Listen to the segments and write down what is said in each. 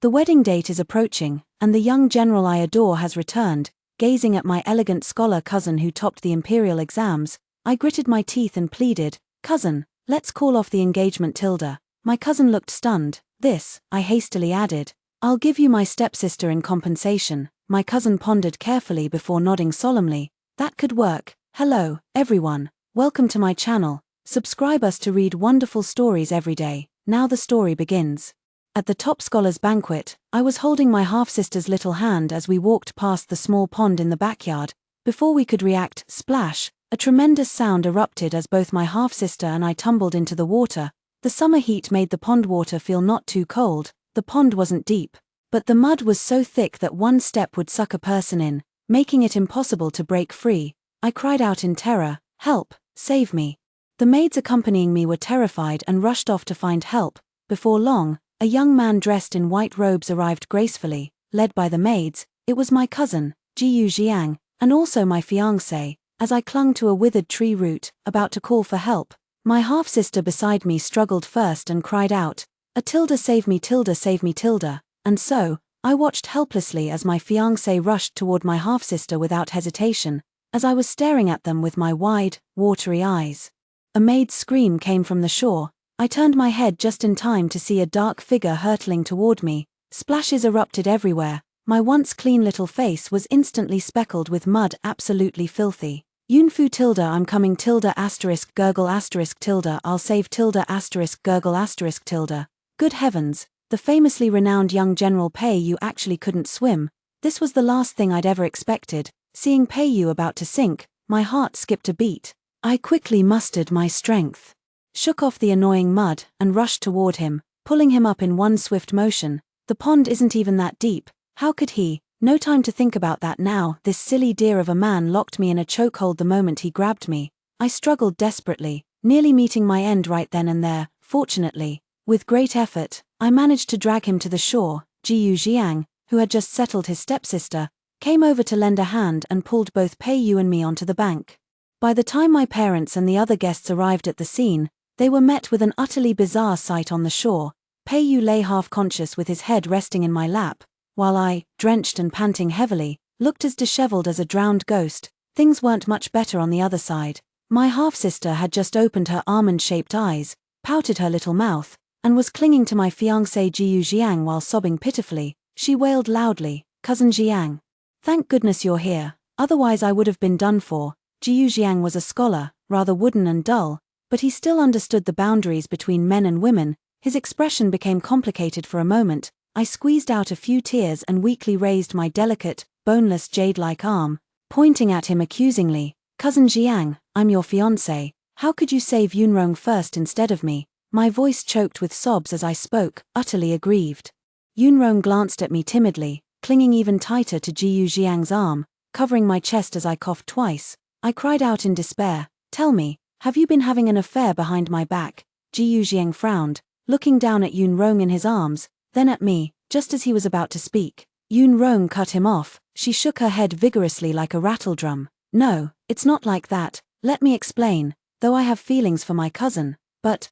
The wedding date is approaching, and the young general I adore has returned. Gazing at my elegant scholar cousin who topped the imperial exams, I gritted my teeth and pleaded, "Cousin, let's call off the engagement, Tilda." My cousin looked stunned. "This," I hastily added. "I'll give you my stepsister in compensation." My cousin pondered carefully before nodding solemnly. "That could work." Hello, everyone. Welcome to my channel. Subscribe us to read wonderful stories every day. Now the story begins. At the top scholars' banquet, I was holding my half-sister's little hand as we walked past the small pond in the backyard. Before we could react, splash, a tremendous sound erupted as both my half-sister and I tumbled into the water. The summer heat made the pond water feel not too cold. The pond wasn't deep, but the mud was so thick that one step would suck a person in, making it impossible to break free. I cried out in terror, "Help, save me." The maids accompanying me were terrified and rushed off to find help. Before long, a young man dressed in white robes arrived gracefully, led by the maids. It was my cousin, Jiyu Jiang, and also my fiancé. As I clung to a withered tree root, about to call for help, my half-sister beside me struggled first and cried out, Tilda, save me, Tilda, save me, Tilda." And so, I watched helplessly as my fiancé rushed toward my half-sister without hesitation, as I was staring at them with my wide, watery eyes. A maid's scream came from the shore. I turned my head just in time to see a dark figure hurtling toward me. Splashes erupted everywhere. My once clean little face was instantly speckled with mud, absolutely filthy. "Yunfu, Tilda, I'm coming, Tilda asterisk gurgle asterisk Tilda, I'll save Tilda asterisk gurgle asterisk Tilda." Good heavens, the famously renowned young General Pei Yu actually couldn't swim. This was the last thing I'd ever expected. Seeing Pei Yu about to sink, my heart skipped a beat. I quickly mustered my strength, shook off the annoying mud, and rushed toward him, pulling him up in one swift motion. The pond isn't even that deep. How could he? No time to think about that now. This silly deer of a man locked me in a chokehold the moment he grabbed me. I struggled desperately, nearly meeting my end right then and there. Fortunately, with great effort, I managed to drag him to the shore. Jiyu Jiang, who had just settled his stepsister, came over to lend a hand and pulled both Pei Yu and me onto the bank. By the time my parents and the other guests arrived at the scene, they were met with an utterly bizarre sight on the shore. Pei Yu lay half-conscious with his head resting in my lap, while I, drenched and panting heavily, looked as disheveled as a drowned ghost. Things weren't much better on the other side. My half-sister had just opened her almond-shaped eyes, pouted her little mouth, and was clinging to my fiancé Jiyu Jiang while sobbing pitifully. She wailed loudly, "Cousin Jiang, thank goodness you're here, otherwise I would have been done for." Jiyu Jiang was a scholar, rather wooden and dull, but he still understood the boundaries between men and women. His expression became complicated for a moment. I squeezed out a few tears and weakly raised my delicate, boneless jade-like arm, pointing at him accusingly. "Cousin Jiang, I'm your fiancé. How could you save Yunrong first instead of me?" My voice choked with sobs as I spoke, utterly aggrieved. Yunrong glanced at me timidly, clinging even tighter to Jiyu Jiang's arm, covering my chest as I coughed twice. I cried out in despair, "Tell me, have you been having an affair behind my back?" Jiyu Jiang frowned, looking down at Yunrong in his arms, then at me, just as he was about to speak. Yunrong cut him off. She shook her head vigorously like a rattledrum. "No, it's not like that. Let me explain. Though I have feelings for my cousin, but,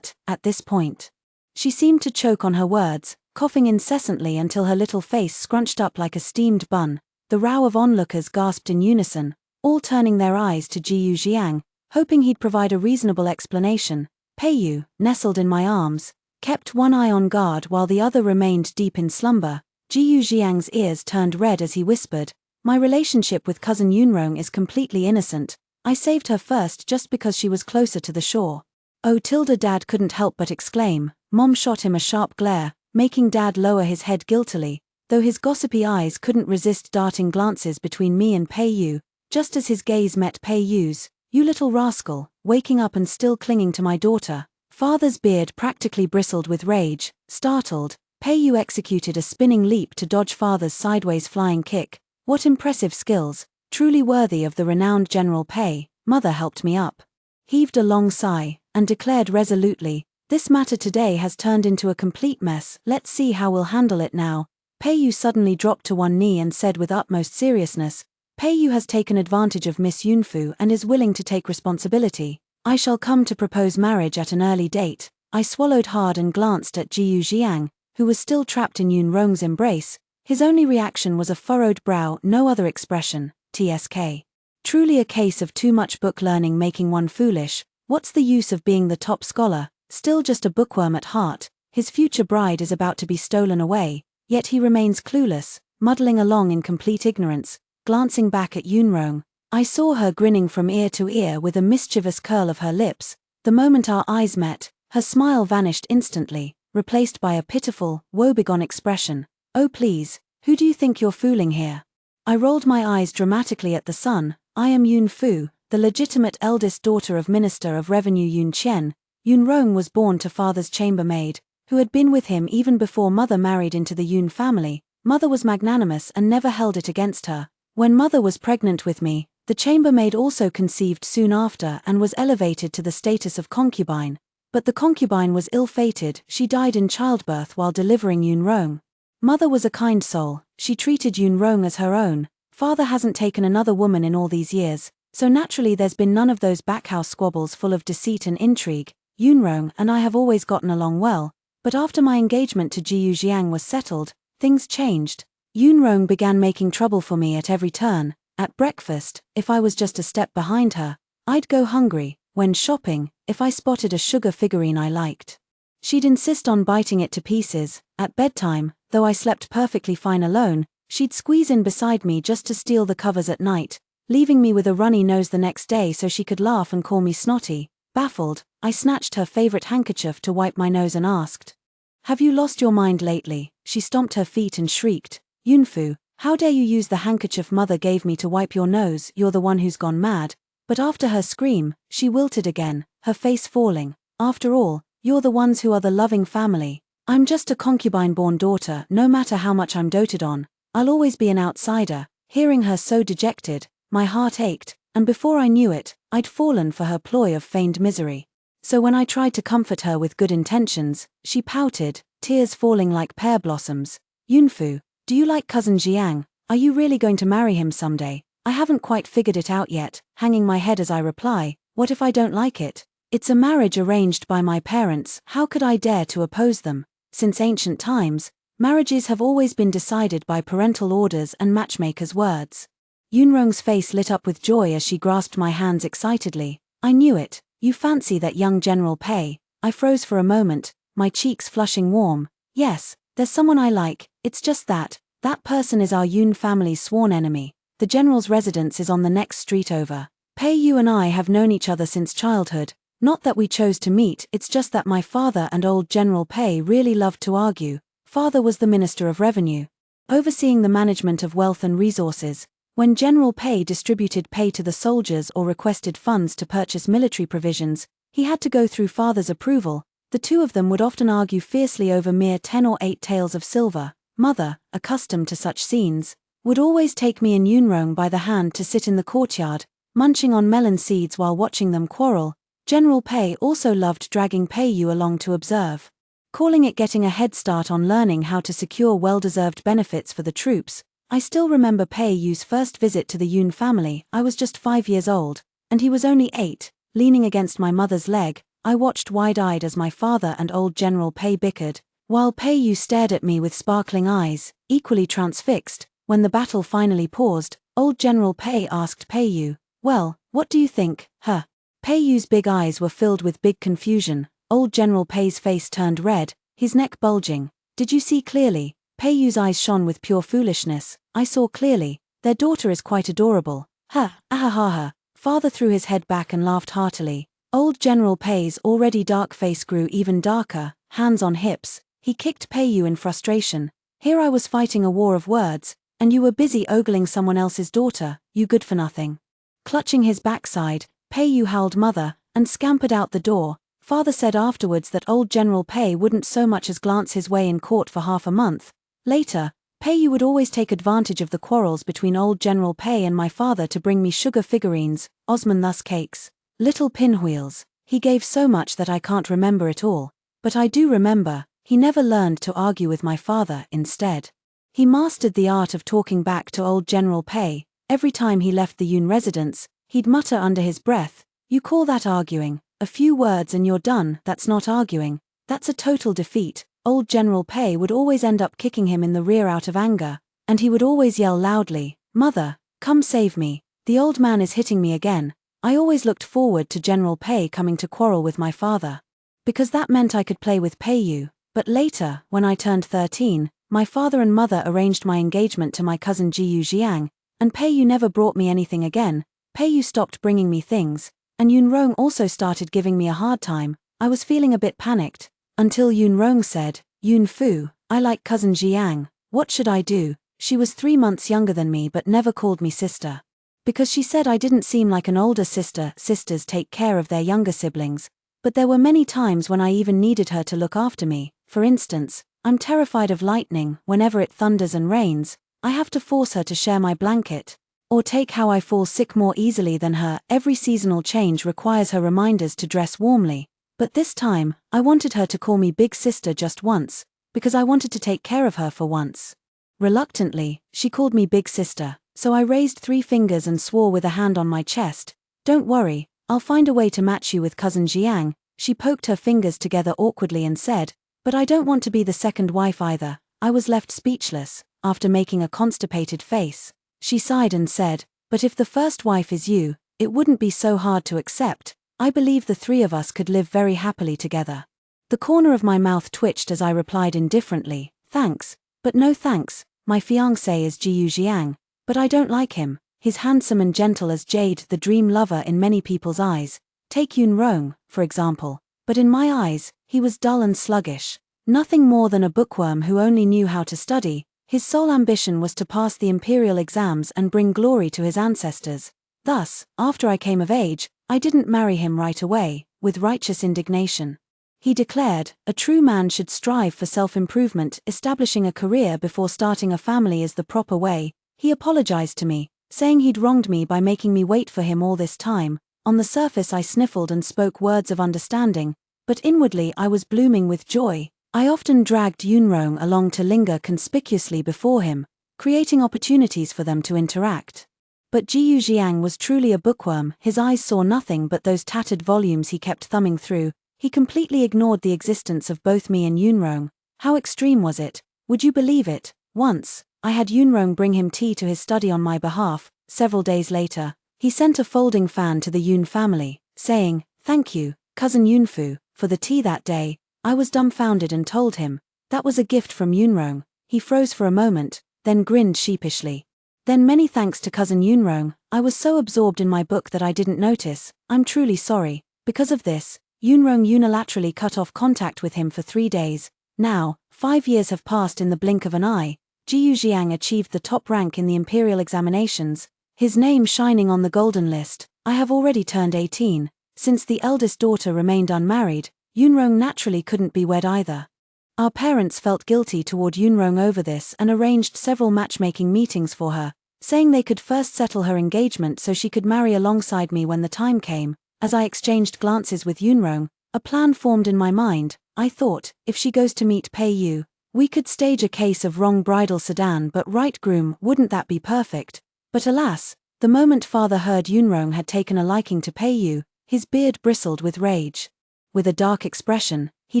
at this point." She seemed to choke on her words, coughing incessantly until her little face scrunched up like a steamed bun. The row of onlookers gasped in unison, all turning their eyes to Jiyu Jiang, hoping he'd provide a reasonable explanation. Pei Yu, nestled in my arms, kept one eye on guard while the other remained deep in slumber. Jiyu Jiang's ears turned red as he whispered, "My relationship with cousin Yunrong is completely innocent. I saved her first just because she was closer to the shore." "Oh, Tilda," Dad couldn't help but exclaim. Mom shot him a sharp glare, making Dad lower his head guiltily, though his gossipy eyes couldn't resist darting glances between me and Pei Yu. Just as his gaze met Pei Yu's, "You little rascal, waking up and still clinging to my daughter." Father's beard practically bristled with rage. Startled, Pei Yu executed a spinning leap to dodge father's sideways flying kick. What impressive skills, truly worthy of the renowned General Pei. Mother helped me up, heaved a long sigh, and declared resolutely, "This matter today has turned into a complete mess. Let's see how we'll handle it now." Pei Yu suddenly dropped to one knee and said with utmost seriousness, "Pei Yu has taken advantage of Miss Yunfu and is willing to take responsibility. I shall come to propose marriage at an early date." I swallowed hard and glanced at Jiyu Jiang, who was still trapped in Yunrong's embrace, his only reaction was a furrowed brow, no other expression. TSK. Truly a case of too much book learning making one foolish. What's the use of being the top scholar, still just a bookworm at heart? His future bride is about to be stolen away, yet he remains clueless, muddling along in complete ignorance. Glancing back at Yunrong, I saw her grinning from ear to ear with a mischievous curl of her lips. The moment our eyes met, her smile vanished instantly, replaced by a pitiful, woebegone expression. Oh please, who do you think you're fooling here? I rolled my eyes dramatically at the sun. I am Yun Fu, the legitimate eldest daughter of Minister of Revenue Yun Qian. Yunrong was born to father's chambermaid, who had been with him even before mother married into the Yun family. Mother was magnanimous and never held it against her. When mother was pregnant with me, the chambermaid also conceived soon after and was elevated to the status of concubine. But the concubine was ill-fated, she died in childbirth while delivering Yunrong. Mother was a kind soul, she treated Yunrong as her own. Father hasn't taken another woman in all these years, so naturally there's been none of those backhouse squabbles full of deceit and intrigue. Yunrong and I have always gotten along well, but after my engagement to Jiu Jiang was settled, things changed. Yunrong began making trouble for me at every turn. At breakfast, if I was just a step behind her, I'd go hungry. When shopping, if I spotted a sugar figurine I liked, she'd insist on biting it to pieces. At bedtime, though I slept perfectly fine alone, she'd squeeze in beside me just to steal the covers at night, leaving me with a runny nose the next day so she could laugh and call me snotty. Baffled, I snatched her favorite handkerchief to wipe my nose and asked, "Have you lost your mind lately?" She stomped her feet and shrieked, "Yunfu, how dare you use the handkerchief mother gave me to wipe your nose? You're the one who's gone mad." But after her scream, she wilted again, her face falling. "After all, you're the ones who are the loving family. I'm just a concubine-born daughter. No matter how much I'm doted on, I'll always be an outsider." Hearing her so dejected, my heart ached, and before I knew it, I'd fallen for her ploy of feigned misery. So when I tried to comfort her with good intentions, she pouted, tears falling like pear blossoms. "Yunfu, do you like cousin Jiang? Are you really going to marry him someday?" I haven't quite figured it out yet, hanging my head as I reply, "What if I don't like it? It's a marriage arranged by my parents, how could I dare to oppose them? Since ancient times, marriages have always been decided by parental orders and matchmakers' words." Yunrong's face lit up with joy as she grasped my hands excitedly. "I knew it. You fancy that young General Pei?" I froze for a moment, my cheeks flushing warm. "Yes, there's someone I like, it's just that person is our Yun family's sworn enemy. The general's residence is on the next street over. Pei Yu and I have known each other since childhood. Not that we chose to meet, it's just that my father and old General Pei really loved to argue. Father was the Minister of Revenue, overseeing the management of wealth and resources. When General Pei distributed pay to the soldiers or requested funds to purchase military provisions, he had to go through father's approval. The two of them would often argue fiercely over mere 10 or 8 taels of silver. Mother, accustomed to such scenes, would always take me and Yunrong by the hand to sit in the courtyard, munching on melon seeds while watching them quarrel. General Pei also loved dragging Pei Yu along to observe, calling it getting a head start on learning how to secure well-deserved benefits for the troops. I still remember Pei Yu's first visit to the Yun family. I was just 5 years old, and he was only 8. Leaning against my mother's leg, I watched wide-eyed as my father and old General Pei bickered, while Pei Yu stared at me with sparkling eyes, equally transfixed. When the battle finally paused, old General Pei asked Pei Yu, "Well, what do you think, huh?" Pei Yu's big eyes were filled with big confusion. Old General Pei's face turned red, his neck bulging. "Did you see clearly?" Pei Yu's eyes shone with pure foolishness. "I saw clearly. Their daughter is quite adorable." "Ha, ahahaha." Father threw his head back and laughed heartily. Old General Pei's already dark face grew even darker, hands on hips. He kicked Pei Yu in frustration. "Here I was fighting a war of words, and you were busy ogling someone else's daughter, you good for nothing." Clutching his backside, Pei Yu howled mother, and scampered out the door. Father said afterwards that old General Pei wouldn't so much as glance his way in court for half a month. Later, Pei Yu would always take advantage of the quarrels between old General Pei and my father to bring me sugar figurines, Osman thus cakes, little pinwheels. He gave so much that I can't remember it all, but I do remember, he never learned to argue with my father. Instead, he mastered the art of talking back to old General Pei. Every time he left the Yun residence, he'd mutter under his breath, "You call that arguing? A few words and you're done. That's not arguing. That's a total defeat." old General Pei would always end up kicking him in the rear out of anger, and he would always yell loudly, "Mother, come save me, the old man is hitting me again." I always looked forward to General Pei coming to quarrel with my father, because that meant I could play with Pei. But later, when I turned 13, my father and mother arranged my engagement to my cousin Jiyu Jiang, and Pei never brought me anything again. Pei stopped bringing me things, and Yunrong also started giving me a hard time. I was feeling a bit panicked, until Yunrong said, "Yun Fu, I like cousin Jiang, what should I do?" She was 3 months younger than me but never called me sister, because she said I didn't seem like an older sister. Sisters take care of their younger siblings, but there were many times when I even needed her to look after me. For instance, I'm terrified of lightning. Whenever it thunders and rains, I have to force her to share my blanket. Or take how I fall sick more easily than her. Every seasonal change requires her reminders to dress warmly. But this time, I wanted her to call me big sister just once, because I wanted to take care of her for once. Reluctantly, she called me big sister, so I raised 3 fingers and swore with a hand on my chest, "Don't worry, I'll find a way to match you with cousin Jiang." She poked her fingers together awkwardly and said, "But I don't want to be the second wife either." I was left speechless. After making a constipated face, she sighed and said, "But if the first wife is you, it wouldn't be so hard to accept. I believe the 3 of us could live very happily together." The corner of my mouth twitched as I replied indifferently, "Thanks, but no thanks. My fiancé is Jiyu Jiang, but I don't like him. He's handsome and gentle as jade, the dream lover in many people's eyes. Take Yunrong, for example. But in my eyes, he was dull and sluggish. Nothing more than a bookworm who only knew how to study. His sole ambition was to pass the imperial exams and bring glory to his ancestors. Thus, after I came of age, I didn't marry him right away." With righteous indignation, he declared, "A true man should strive for self-improvement. Establishing a career before starting a family is the proper way." He apologized to me, saying he'd wronged me by making me wait for him all this time. On the surface I sniffled and spoke words of understanding, but inwardly I was blooming with joy. I often dragged Yunrong along to linger conspicuously before him, creating opportunities for them to interact. But Jiyu Jiang was truly a bookworm. His eyes saw nothing but those tattered volumes he kept thumbing through. He completely ignored the existence of both me and Yunrong. How extreme was it? Would you believe it? Once, I had Yunrong bring him tea to his study on my behalf. Several days later, he sent a folding fan to the Yun family, saying, "Thank you, cousin Yunfu, for the tea that day." I was dumbfounded and told him, that was a gift from Yunrong. He froze for a moment, then grinned sheepishly. "Then many thanks to cousin Yunrong. I was so absorbed in my book that I didn't notice. I'm truly sorry." Because of this, Yunrong unilaterally cut off contact with him for 3 days. Now, 5 years have passed in the blink of an eye. Jiyu Jiang achieved the top rank in the imperial examinations, his name shining on the golden list. I have already turned 18. Since the eldest daughter remained unmarried, Yunrong naturally couldn't be wed either. Our parents felt guilty toward Yunrong over this and arranged several matchmaking meetings for her, saying they could first settle her engagement so she could marry alongside me when the time came. As I exchanged glances with Yunrong, a plan formed in my mind. I thought, if she goes to meet Pei, we could stage a case of wrong bridal sedan but right groom. Wouldn't that be perfect? But alas, the moment father heard Yunrong had taken a liking to Pei, his beard bristled with rage. With a dark expression, he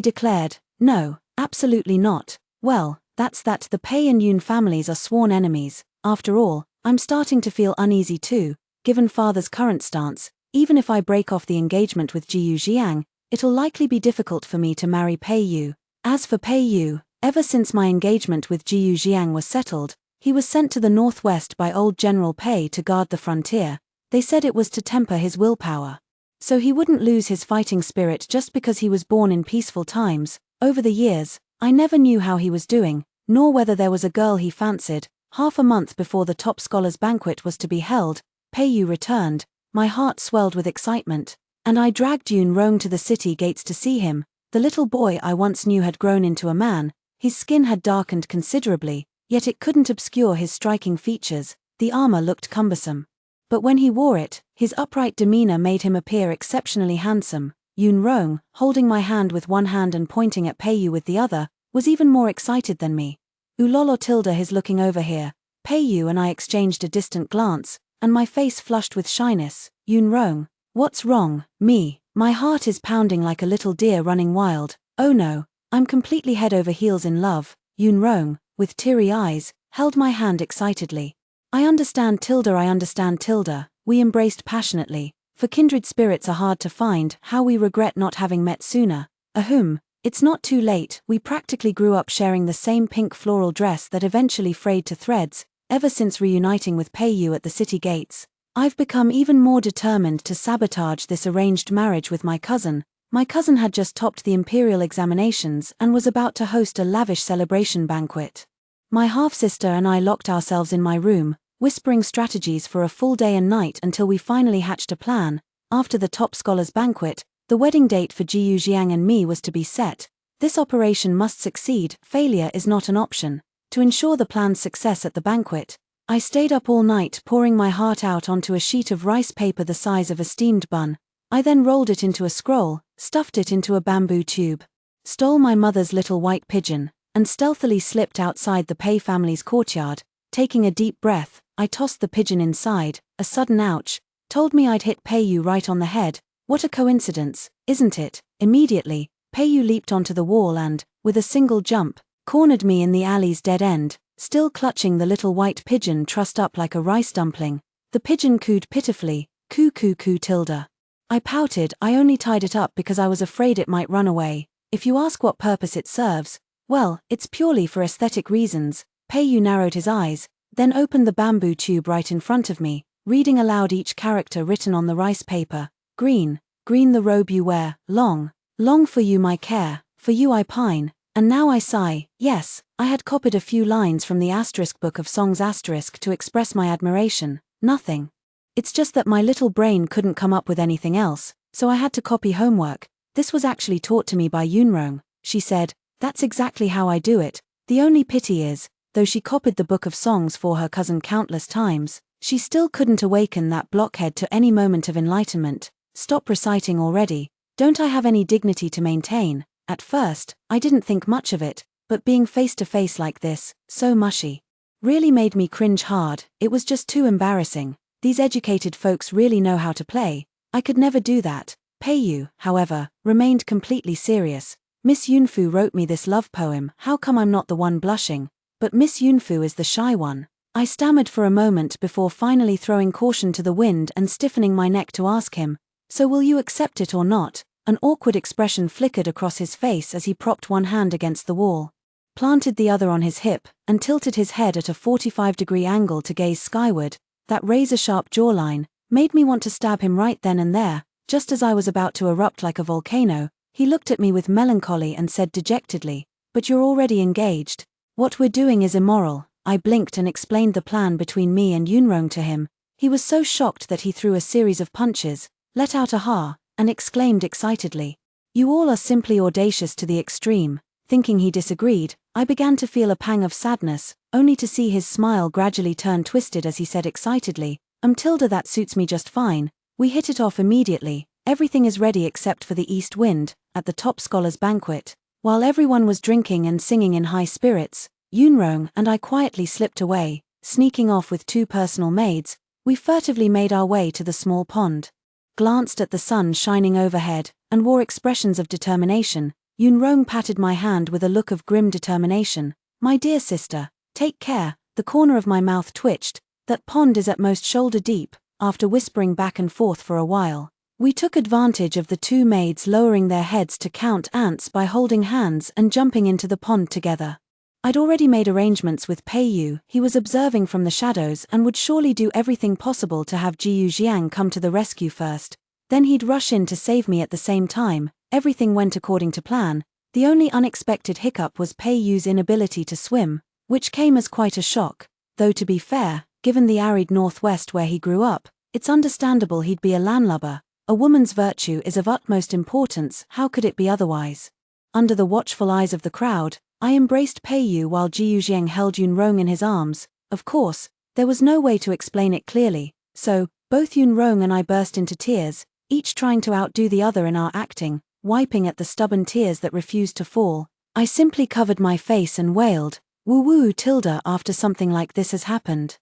declared, "No, absolutely not." Well, that's that. The Pei and Yun families are sworn enemies. After all, I'm starting to feel uneasy too, given father's current stance. Even if I break off the engagement with Jiyu Jiang, it'll likely be difficult for me to marry Pei. As for Pei, ever since my engagement with Jiyu Jiang was settled, he was sent to the northwest by old General Pei to guard the frontier. They said it was to temper his willpower, so he wouldn't lose his fighting spirit just because he was born in peaceful times. Over the years, I never knew how he was doing, nor whether there was a girl he fancied. Half a month before the top scholars' banquet was to be held, Pei returned. My heart swelled with excitement, and I dragged Yunrong to the city gates to see him. The little boy I once knew had grown into a man. His skin had darkened considerably, yet it couldn't obscure his striking features. The armor looked cumbersome, but when he wore it, his upright demeanor made him appear exceptionally handsome. Yunrong, holding my hand with one hand and pointing at Pei with the other, was even more excited than me. "Ulolo Tilda is looking over here." Pei and I exchanged a distant glance, and my face flushed with shyness. "Yunrong, what's wrong?" "Me. My heart is pounding like a little deer running wild." "Oh no, I'm completely head over heels in love. Yunrong, with teary eyes, held my hand excitedly. I understand Tilda, we embraced passionately. For kindred spirits are hard to find, how we regret not having met sooner. Ahem, it's not too late, we practically grew up sharing the same pink floral dress that eventually frayed to threads. Ever since reuniting with Peiyu at the city gates, I've become even more determined to sabotage this arranged marriage with my cousin. My cousin had just topped the imperial examinations and was about to host a lavish celebration banquet. My half-sister and I locked ourselves in my room, whispering strategies for a full day and night until we finally hatched a plan. After the top scholars banquet, the wedding date for Jiyu Jiang and me was to be set. This operation must succeed, failure is not an option. To ensure the plan's success at the banquet, I stayed up all night pouring my heart out onto a sheet of rice paper the size of a steamed bun. I then rolled it into a scroll, stuffed it into a bamboo tube, stole my mother's little white pigeon, and stealthily slipped outside the Pei family's courtyard. Taking a deep breath, I tossed the pigeon inside. A sudden ouch told me I'd hit Peiyu right on the head. What a coincidence, isn't it? Immediately, Peiyu leaped onto the wall and, with a single jump, cornered me in the alley's dead end. Still clutching the little white pigeon trussed up like a rice dumpling, the pigeon cooed pitifully, coo coo coo Tilda. I pouted. I only tied it up because I was afraid it might run away. If you ask what purpose it serves, well, it's purely for aesthetic reasons. Peiyu narrowed his eyes, then opened the bamboo tube right in front of me, reading aloud each character written on the rice paper. Green, green the robe you wear, long, long for you my care, for you I pine, and now I sigh. Yes, I had copied a few lines from the asterisk book of songs asterisk to express my admiration. Nothing. It's just that my little brain couldn't come up with anything else, so I had to copy homework. This was actually taught to me by Yunrong, she said. That's exactly how I do it. The only pity is, though she copied the book of songs for her cousin countless times, she still couldn't awaken that blockhead to any moment of enlightenment. Stop reciting already. Don't I have any dignity to maintain? At first, I didn't think much of it, but being face to face like this, so mushy, really made me cringe hard. It was just too embarrassing. These educated folks really know how to play. I could never do that. Peiyu, however, remained completely serious. Miss Yunfu wrote me this love poem. How come I'm not the one blushing? But Miss Yunfu is the shy one. I stammered for a moment before finally throwing caution to the wind and stiffening my neck to ask him, so will you accept it or not? An awkward expression flickered across his face as he propped one hand against the wall, planted the other on his hip, and tilted his head at a 45-degree angle to gaze skyward. That razor-sharp jawline made me want to stab him right then and there. Just as I was about to erupt like a volcano, he looked at me with melancholy and said dejectedly, "But you're already engaged. What we're doing is immoral." I blinked and explained the plan between me and Yunrong to him. He was so shocked that he threw a series of punches, let out a ha, and exclaimed excitedly, "You all are simply audacious to the extreme." Thinking he disagreed, I began to feel a pang of sadness, only to see his smile gradually turn twisted as he said excitedly, Tilda, that suits me just fine. We hit it off immediately. Everything is ready except for the east wind." At the top scholars banquet, while everyone was drinking and singing in high spirits, Yunrong and I quietly slipped away. Sneaking off with two personal maids, we furtively made our way to the small pond, glanced at the sun shining overhead, and wore expressions of determination. Yunrong patted my hand with a look of grim determination. "My dear sister, take care." The corner of my mouth twitched. "That pond is at most shoulder deep." After whispering back and forth for a while, we took advantage of the two maids lowering their heads to count ants by holding hands and jumping into the pond together. I'd already made arrangements with Peiyu. He was observing from the shadows and would surely do everything possible to have Jiyu Jiang come to the rescue first. Then he'd rush in to save me at the same time. Everything went according to plan. The only unexpected hiccup was Peiyu's inability to swim, which came as quite a shock. Though to be fair, given the arid northwest where he grew up, it's understandable he'd be a landlubber. A woman's virtue is of utmost importance, how could it be otherwise? Under the watchful eyes of the crowd, I embraced Peiyu while Jiyu Jiang held Yunrong in his arms. Of course, there was no way to explain it clearly, so, both Yunrong and I burst into tears, each trying to outdo the other in our acting. Wiping at the stubborn tears that refused to fall, I simply covered my face and wailed, "Woo-woo Tilda, after something like this has happened,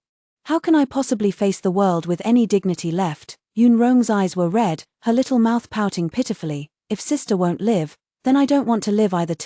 how can I possibly face the world with any dignity left?" Yunrong's eyes were red, her little mouth pouting pitifully. "If sister won't live, Then I don't want to live either.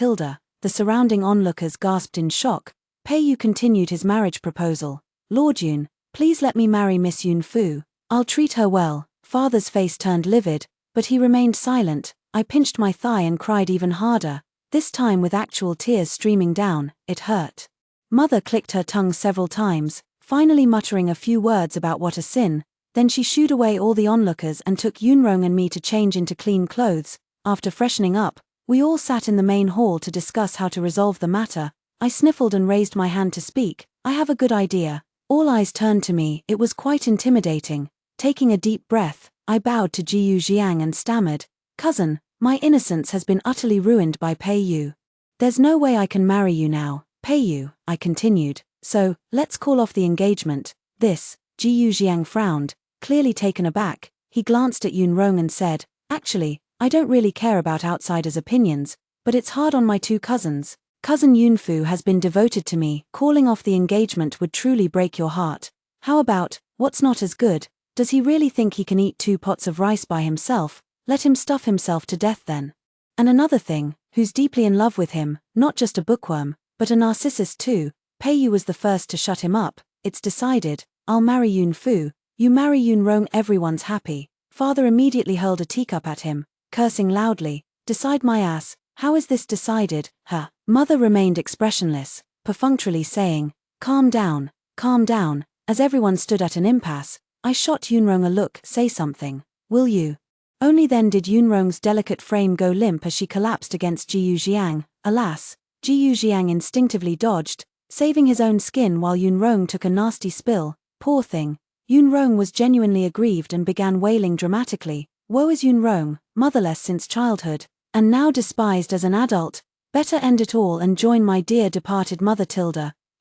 The surrounding onlookers gasped in shock. Pei continued his marriage proposal. Lord Yun, please let me marry Miss Yun Fu. I'll treat her well. Father's face turned livid, but he remained silent. I pinched my thigh and cried even harder, this time with actual tears streaming down. It hurt. Mother clicked her tongue several times, finally muttering a few words about what a sin. Then she shooed away all the onlookers and took Yunrong and me to change into clean clothes. After freshening up, we all sat in the main hall to discuss how to resolve the matter. I sniffled and raised my hand to speak. I have a good idea. All eyes turned to me. It was quite intimidating. Taking a deep breath, I bowed to Jiyu Jiang and stammered, "Cousin, my innocence has been utterly ruined by Pei Yu. There's no way I can marry you now, Pei Yu," I continued, "so, let's call off the engagement." Jiyu Jiang frowned, clearly taken aback. He glanced at Yunrong and said, "Actually, I don't really care about outsiders' opinions, but it's hard on my two cousins. Cousin Yunfu has been devoted to me. Calling off the engagement would truly break your heart. How about, what's not as good? Does he really think he can eat 2 pots of rice by himself? Let him stuff himself to death then. And another thing, who's deeply in love with him, not just a bookworm, but a narcissist too." Pei Yu was the first to shut him up. "It's decided. I'll marry Yun Fu. You marry Yunrong, everyone's happy." Father immediately hurled a teacup at him, cursing loudly. "Decide my ass. How is this decided, huh?" Mother remained expressionless, perfunctorily saying, calm down. As everyone stood at an impasse, I shot Yunrong a look. "Say something, will you?" Only then did Yunrong's delicate frame go limp as she collapsed against Jiyu Jiang. Alas, Jiyu Jiang instinctively dodged, saving his own skin while Yunrong took a nasty spill. Poor thing. Yunrong was genuinely aggrieved and began wailing dramatically. Woe is Yunrong, motherless since childhood, and now despised as an adult. Better end it all and join my dear departed mother.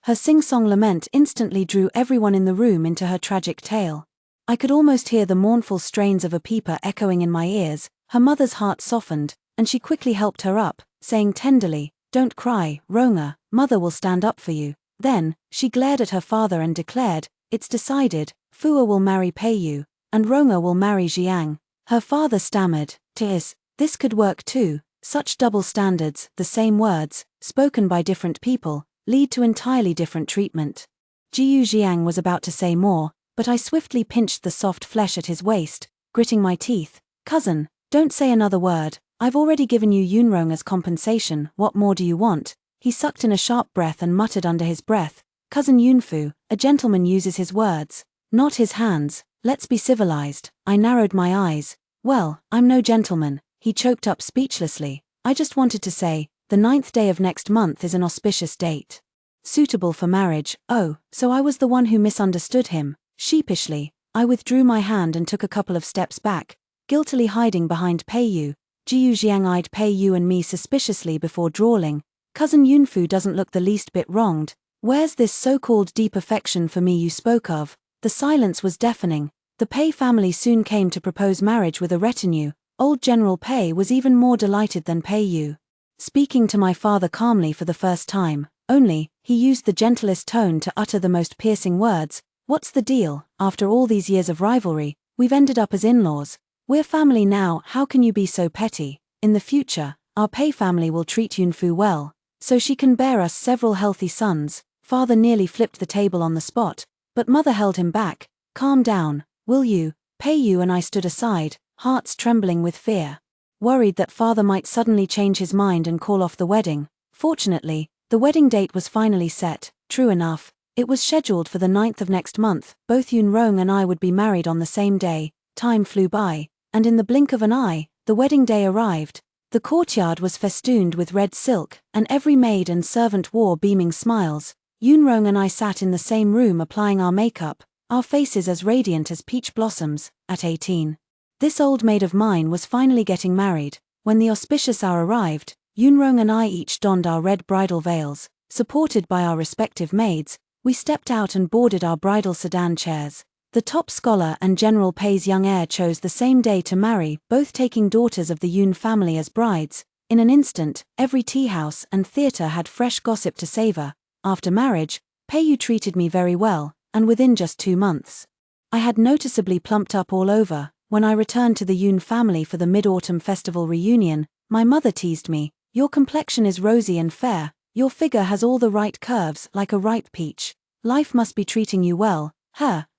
Her sing-song lament instantly drew everyone in the room into her tragic tale. I could almost hear the mournful strains of a peeper echoing in my ears. Her mother's heart softened, and she quickly helped her up, saying tenderly, "Don't cry, Ronga, mother will stand up for you." Then, she glared at her father and declared, "It's decided, Fua will marry Pei Yu, and Ronga will marry Jiang." Her father stammered, "Tis, this could work too." Such double standards, the same words, spoken by different people, lead to entirely different treatment. Jiyu Jiang was about to say more, but I swiftly pinched the soft flesh at his waist, gritting my teeth. "Cousin, don't say another word. I've already given you Yunrong as compensation. What more do you want?" He sucked in a sharp breath and muttered under his breath, "Cousin Yunfu, a gentleman uses his words, not his hands. Let's be civilized." I narrowed my eyes. "Well, I'm no gentleman," he choked up speechlessly. "I just wanted to say, the 9th day of next month is an auspicious date. Suitable for marriage." Oh, so I was the one who misunderstood him. Sheepishly, I withdrew my hand and took a couple of steps back, guiltily hiding behind Pei Yu. Jiyu Jiang eyed Pei Yu and me suspiciously before drawling, "Cousin Yunfu doesn't look the least bit wronged. Where's this so-called deep affection for me you spoke of?" The silence was deafening. The Pei family soon came to propose marriage with a retinue. Old General Pei was even more delighted than Pei Yu. Speaking to my father calmly for the first time, only, he used the gentlest tone to utter the most piercing words. "What's the deal? After all these years of rivalry, we've ended up as in-laws. We're family now. How can you be so petty? In the future, our Pei family will treat Yunfu well, so she can bear us several healthy sons." Father nearly flipped the table on the spot, but mother held him back. "Calm down, will you?" Pei Yu and I stood aside, hearts trembling with fear, worried that father might suddenly change his mind and call off the wedding. Fortunately, the wedding date was finally set. True enough, it was scheduled for the 9th of next month. Both Yunrong and I would be married on the same day. Time flew by, and in the blink of an eye, the wedding day arrived. The courtyard was festooned with red silk, and every maid and servant wore beaming smiles. Yunrong and I sat in the same room applying our makeup, our faces as radiant as peach blossoms. At 18, this old maid of mine was finally getting married. When the auspicious hour arrived, Yunrong and I each donned our red bridal veils. Supported by our respective maids, we stepped out and boarded our bridal sedan chairs. The top scholar and General Pei's young heir chose the same day to marry, both taking daughters of the Yun family as brides. In an instant, every tea house and theatre had fresh gossip to savor. After marriage, Pei Yu treated me very well, and within just 2 months, I had noticeably plumped up all over. When I returned to the Yun family for the Mid-Autumn Festival reunion, My mother teased me. Your complexion is rosy and fair. Your figure has all the right curves, like a ripe peach. Life must be treating you well.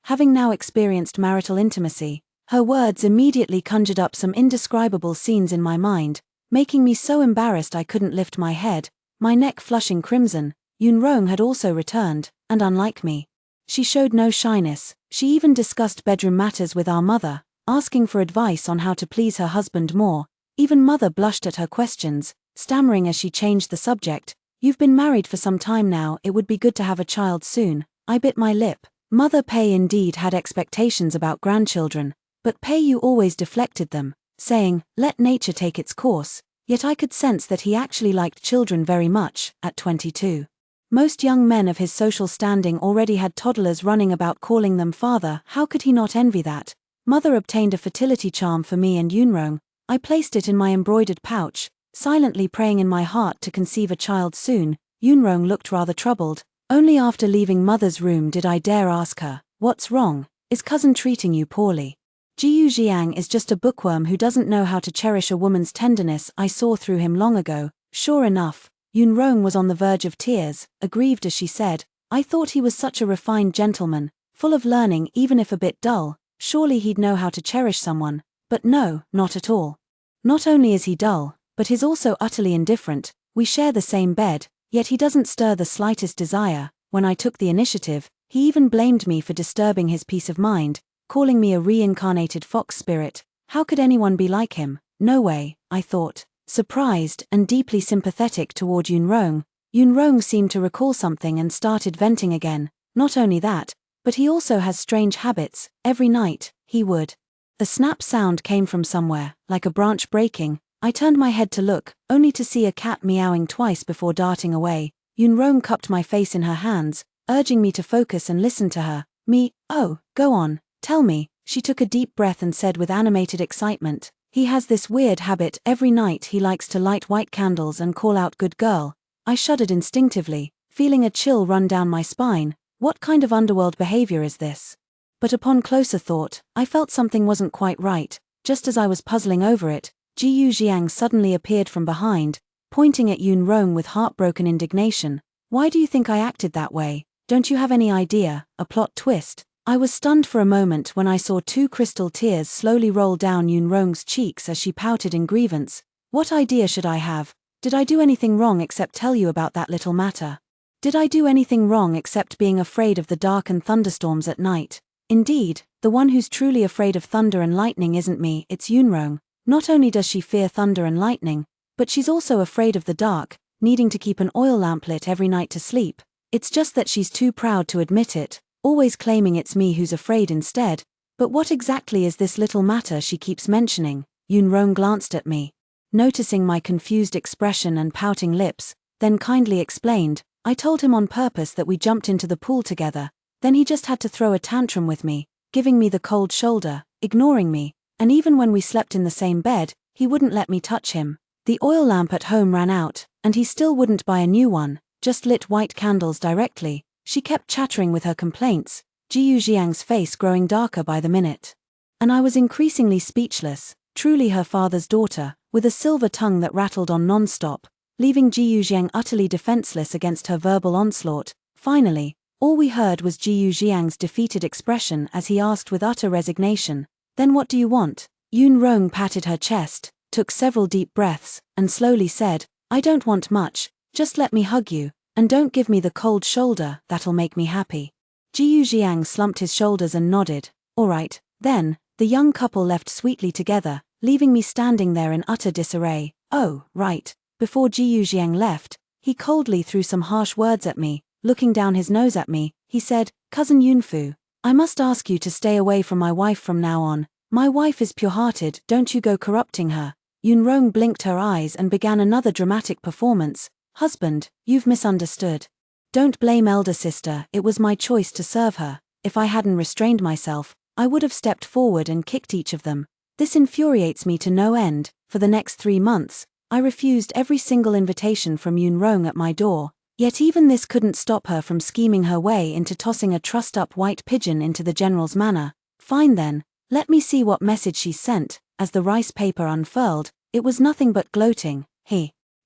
Having now experienced marital intimacy, her words immediately conjured up some indescribable scenes in my mind, making me so embarrassed I couldn't lift my head, my neck flushing crimson. Yunrong had also returned, and unlike me, she showed no shyness. She even discussed bedroom matters with our mother, asking for advice on how to please her husband more. Even mother blushed at her questions, stammering as she changed the subject. You've been married for some time now, it would be good to have a child soon. I bit my lip. Mother Pei indeed had expectations about grandchildren, but Pei Yu always deflected them, saying, let nature take its course, yet I could sense that he actually liked children very much. At 22. Most young men of his social standing already had toddlers running about calling them father. How could he not envy that? Mother obtained a fertility charm for me and Yunrong. I placed it in my embroidered pouch, silently praying in my heart to conceive a child soon. Yunrong looked rather troubled. Only after leaving mother's room did I dare ask her, what's wrong? Is cousin treating you poorly? Jiu Jiang is just a bookworm who doesn't know how to cherish a woman's tenderness. I saw through him long ago. Sure enough, Yunrong was on the verge of tears, aggrieved as she said, I thought he was such a refined gentleman, full of learning even if a bit dull. Surely he'd know how to cherish someone. But no, not at all. Not only is he dull, but he's also utterly indifferent. We share the same bed, yet he doesn't stir the slightest desire. When I took the initiative, he even blamed me for disturbing his peace of mind, calling me a reincarnated fox spirit. How could anyone be like him? No way, I thought, surprised and deeply sympathetic toward Yunrong. Yunrong seemed to recall something and started venting again. Not only that, but he also has strange habits. Every night, he would. A snap sound came from somewhere, like a branch breaking. I turned my head to look, only to see a cat meowing twice before darting away. Yunrong cupped my face in her hands, urging me to focus and listen to her. Me, oh, go on, tell me. She took a deep breath and said with animated excitement, he has this weird habit. Every night he likes to light white candles and call out good girl. I shuddered instinctively, feeling a chill run down my spine. What kind of underworld behavior is this? But upon closer thought, I felt something wasn't quite right. Just as I was puzzling over it, Jiu Jiang suddenly appeared from behind, pointing at Yunrong with heartbroken indignation. Why do you think I acted that way? Don't you have any idea? A plot twist. I was stunned for a moment when I saw 2 crystal tears slowly roll down Yunrong's cheeks as she pouted in grievance. What idea should I have? Did I do anything wrong except tell you about that little matter? Did I do anything wrong except being afraid of the dark and thunderstorms at night? Indeed, the one who's truly afraid of thunder and lightning isn't me, it's Yunrong. Not only does she fear thunder and lightning, but she's also afraid of the dark, needing to keep an oil lamp lit every night to sleep. It's just that she's too proud to admit it, always claiming it's me who's afraid instead. But what exactly is this little matter she keeps mentioning? Yunrong glanced at me, noticing my confused expression and pouting lips, then kindly explained, I told him on purpose that we jumped into the pool together. Then he just had to throw a tantrum with me, giving me the cold shoulder, ignoring me, and even when we slept in the same bed, he wouldn't let me touch him. The oil lamp at home ran out, and he still wouldn't buy a new one, just lit white candles directly. She kept chattering with her complaints, Jiu Jiang's face growing darker by the minute. And I was increasingly speechless, truly her father's daughter, with a silver tongue that rattled on non-stop, leaving Jiu Jiang utterly defenseless against her verbal onslaught. Finally, all we heard was Jiu Jiang's defeated expression as he asked with utter resignation, then what do you want? Yunrong patted her chest, took several deep breaths, and slowly said, I don't want much, just let me hug you, and don't give me the cold shoulder, that'll make me happy. Jiu Jiang slumped his shoulders and nodded. All right, then. The young couple left sweetly together, leaving me standing there in utter disarray. Oh, right. Before Jiu Jiang left, he coldly threw some harsh words at me. Looking down his nose at me, he said, Cousin Yunfu, I must ask you to stay away from my wife from now on. My wife is pure-hearted, don't you go corrupting her. Yunrong blinked her eyes and began another dramatic performance. Husband, you've misunderstood. Don't blame elder sister, it was my choice to serve her. If I hadn't restrained myself, I would have stepped forward and kicked each of them. This infuriates me to no end. For the next 3 months, I refused every single invitation from Yunrong at my door. Yet even this couldn't stop her from scheming her way into tossing a trussed-up white pigeon into the general's manor. Fine then, let me see what message she sent. As the rice paper unfurled, it was nothing but gloating.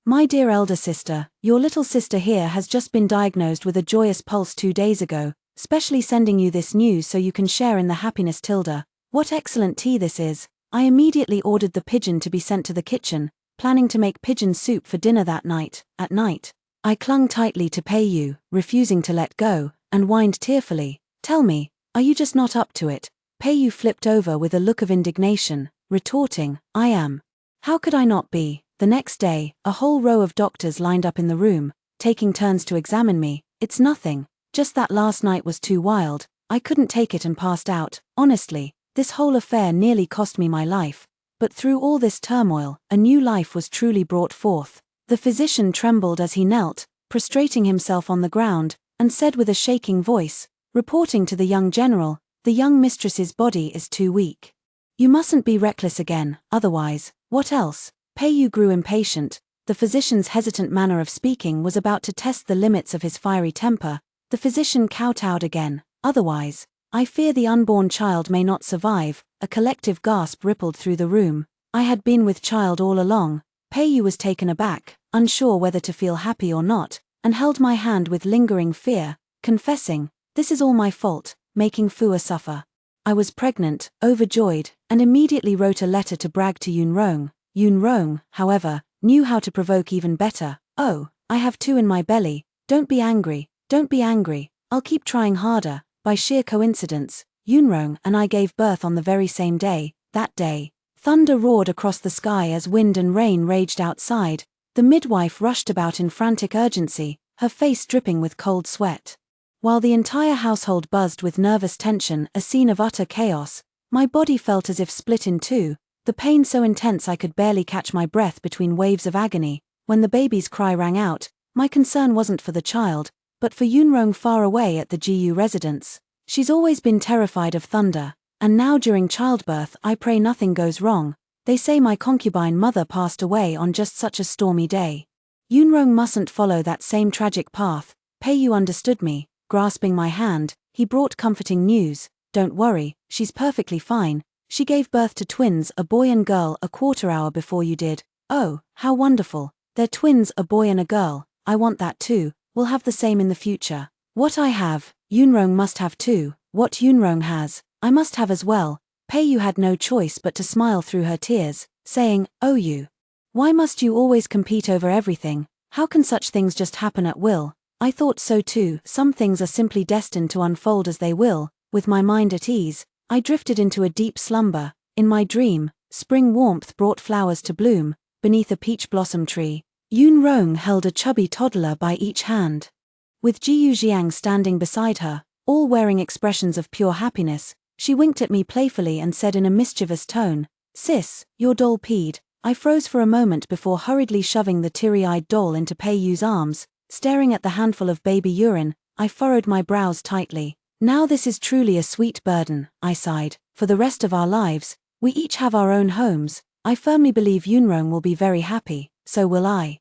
My dear elder sister, your little sister here has just been diagnosed with a joyous pulse 2 days ago, specially sending you this news so you can share in the happiness. Tilda. What excellent tea this is. I immediately ordered the pigeon to be sent to the kitchen, planning to make pigeon soup for dinner that night. At night, I clung tightly to Peiyu, refusing to let go, and whined tearfully, "Tell me, are you just not up to it?" Peiyu flipped over with a look of indignation, retorting, "I am. How could I not be?" The next day, a whole row of doctors lined up in the room, taking turns to examine me. "It's nothing, just that last night was too wild, I couldn't take it and passed out. Honestly, this whole affair nearly cost me my life. But through all this turmoil, a new life was truly brought forth." The physician trembled as he knelt, prostrating himself on the ground, and said with a shaking voice, reporting to the young general, "The young mistress's body is too weak. You mustn't be reckless again, otherwise." "What else?" Peiyu grew impatient. The physician's hesitant manner of speaking was about to test the limits of his fiery temper. The physician kowtowed again. "Otherwise, I fear the unborn child may not survive." A collective gasp rippled through the room. I had been with child all along. Peiyu was taken aback, unsure whether to feel happy or not, and held my hand with lingering fear, confessing, "This is all my fault, making Fua suffer." I was pregnant, overjoyed, and immediately wrote a letter to brag to Yunrong. Yunrong, however, knew how to provoke even better. "Oh, I have 2 in my belly, don't be angry, I'll keep trying harder." By sheer coincidence, Yunrong and I gave birth on the very same day. That day, thunder roared across the sky as wind and rain raged outside. The midwife rushed about in frantic urgency, her face dripping with cold sweat. While the entire household buzzed with nervous tension, a scene of utter chaos, my body felt as if split in two, the pain so intense I could barely catch my breath between waves of agony. When the baby's cry rang out, my concern wasn't for the child, but for Yunrong far away at the GU residence. She's always been terrified of thunder, and now during childbirth I pray nothing goes wrong. They say my concubine mother passed away on just such a stormy day. Yunrong mustn't follow that same tragic path. Peiyu understood me. Grasping my hand, he brought comforting news. "Don't worry, she's perfectly fine. She gave birth to twins, a boy and girl, a quarter hour before you did." "Oh, how wonderful. They're twins, a boy and a girl. I want that too. We'll have the same in the future." What I have, Yunrong must have too. What Yunrong has, I must have as well. Peiyu had no choice but to smile through her tears, saying, "Oh you. Why must you always compete over everything? How can such things just happen at will?" I thought so too. Some things are simply destined to unfold as they will. With my mind at ease, I drifted into a deep slumber. In my dream, spring warmth brought flowers to bloom. Beneath a peach blossom tree, Yunrong held a chubby toddler by each hand. With Jiu Jiang standing beside her, all wearing expressions of pure happiness, she winked at me playfully and said in a mischievous tone, "Sis, your doll peed." I froze for a moment before hurriedly shoving the teary-eyed doll into Peiyu's arms. Staring at the handful of baby urine, I furrowed my brows tightly. "Now this is truly a sweet burden," I sighed. "For the rest of our lives, we each have our own homes. I firmly believe Yunrong will be very happy, so will I."